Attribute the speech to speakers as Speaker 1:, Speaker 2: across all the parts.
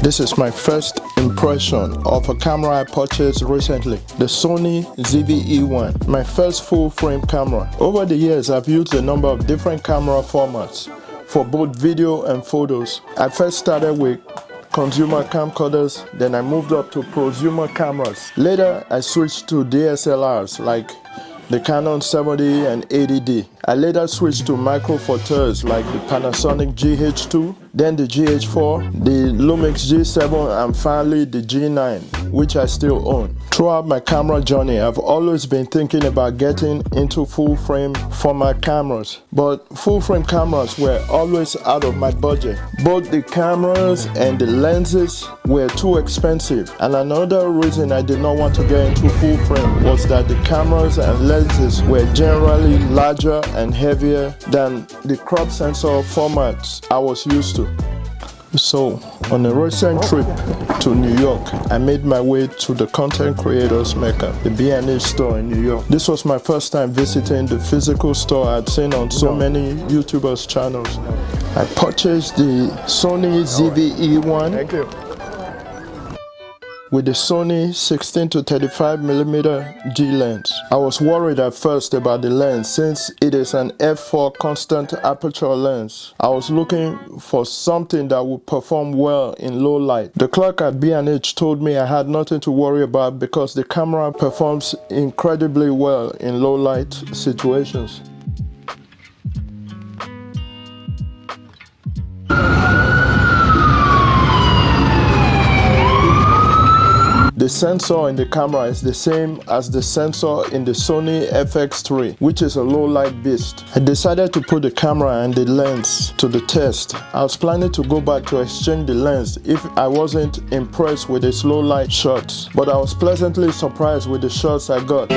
Speaker 1: This is my first impression of a camera I purchased recently, the Sony ZV-E1, my first full-frame camera. Over the years, I've used a number of different camera formats for both video and photos. I first started with consumer camcorders, then I moved up to prosumer cameras. Later, I switched to DSLRs like the Canon 70 and 80D. I later switched to micro four thirds like the Panasonic GH2, then the GH4, the LUMIX G9, and finally the G9, which I still own. Throughout my camera journey, I've always been thinking about getting into full-frame format cameras, but full-frame cameras were always out of my budget. Both the cameras and the lenses were too expensive, and another reason I did not want to get into full-frame was that the cameras and lenses were generally larger and heavier than the crop sensor formats I was used to. So, on a recent trip to New York, I made my way to the content creators Mecca, the B&H store in New York. This was my first time visiting the physical store I'd seen on so many YouTubers' channels. I purchased the Sony ZV-E1.
Speaker 2: Thank you.
Speaker 1: With the Sony 16 to 35mm G lens. I was worried at first about the lens since it is an f4 constant aperture lens. I was looking for something that would perform well in low light. The clerk at B&H told me I had nothing to worry about because the camera performs incredibly well in low light situations. The sensor in the camera is the same as the sensor in the Sony FX3, which is a low light beast. I decided to put the camera and the lens to the test. I was planning to go back to exchange the lens if I wasn't impressed with its low light shots, but I was pleasantly surprised with the shots I got.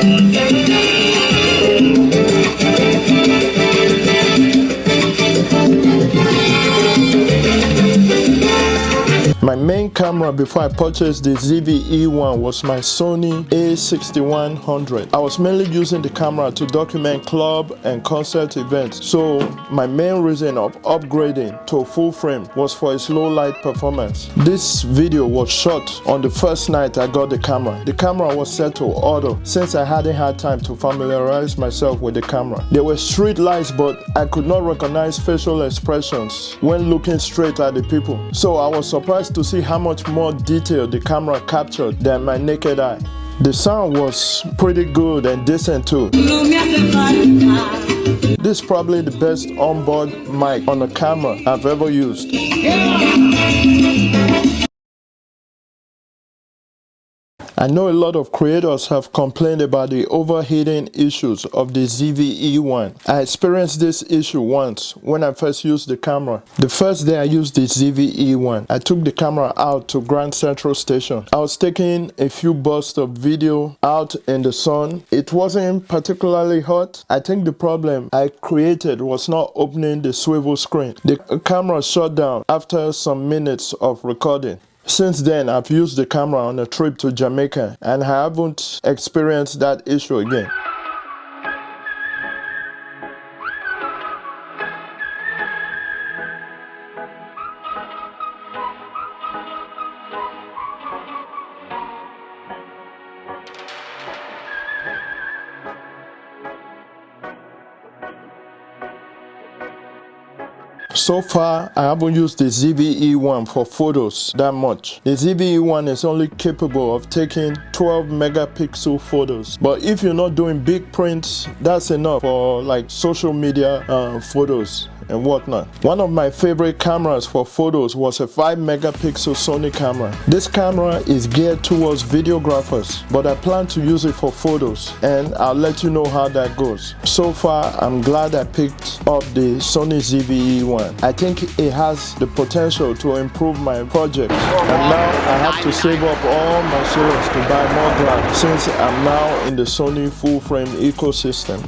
Speaker 1: My main camera before I purchased the ZV-E1 was my Sony A6100. I was mainly using the camera to document club and concert events, so my main reason of upgrading to a full frame was for its low light performance. This video was shot on the first night I got the camera. The camera was set to auto since I hadn't had time to familiarize myself with the camera. There were street lights, but I could not recognize facial expressions when looking straight at the people, so I was surprised to see how much more detail the camera captured than my naked eye. The sound was pretty good and decent too. This is probably the best onboard mic on a camera I've ever used. I know a lot of creators have complained about the overheating issues of the ZV-E1. I experienced this issue once when I first used the camera. The first day I used the ZV-E1, I took the camera out to Grand Central Station. I was taking a few bursts of video out in the sun. It wasn't particularly hot. I think the problem I created was not opening the swivel screen. The camera shut down after some minutes of recording. Since then, I've used the camera on a trip to Jamaica and I haven't experienced that issue again. So far, I haven't used the ZV-E1 for photos that much. The ZV-E1 is only capable of taking 12 megapixel photos. But if you're not doing big prints, that's enough for like social media photos and whatnot. One of my favorite cameras for photos was a 5 megapixel Sony camera. This camera is geared towards videographers, but I plan to use it for photos and I'll let you know how that goes. So far, I'm glad I picked up the Sony ZV-E1. I think it has the potential to improve my project, and now I have to save up all my shillings to buy more glass since I'm now in the Sony full frame ecosystem.